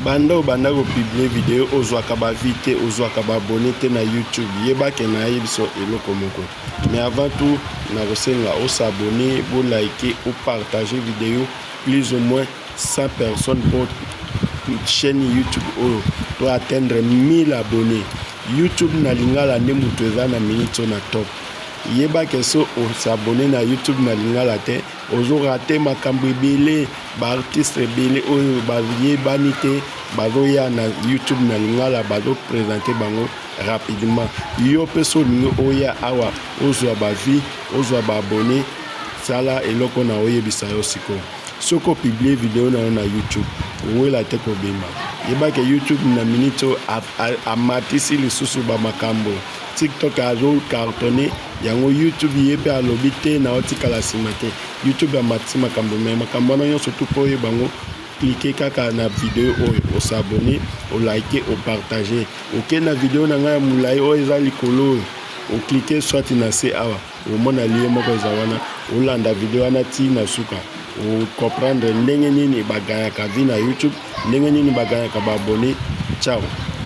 banda obanda kopublie video ozwaka bavite ozwaka babone te na YouTube yebake na ye biso eloko moko. Mais avant tout nakosenga osabone, bolike, opartager vidéo plus ou moins 100 personnes pour chaîne YouTube pour atteindre 1000 abonnés. YouTube na lingala ne mutu eza na minute na top. Yebake so osabone na YouTube na lingala te ozo rate makambo ebele ba artiste ebele oyo bayebani te bazoya na YouTube na lingala bazo présenter bango rapidement. Yo pe so lingo oya awa ozwa ba vie ozwa ba abonné sala eloko na oyebisa yo siko. Soko publier video na YouTube wela te ko bema. Yebake YouTube na minute amatisi lisusu ba makambo. TikTok azo cartonné yango YouTube yepe alobi te na otikala sima te. YouTube amatisi makambo me makambo na yo surtout po yebango cliquer kaka na video oyo osabone o like o partager. OK na video na nga mulai o eza likolo o cliquer soit na se awa o mona lien moko eza wana o landa video wana ti na suka o comprendre ndenge nini bagaya ka vi na YouTube ndenge nini bagaya ka ba abonné. Ciao.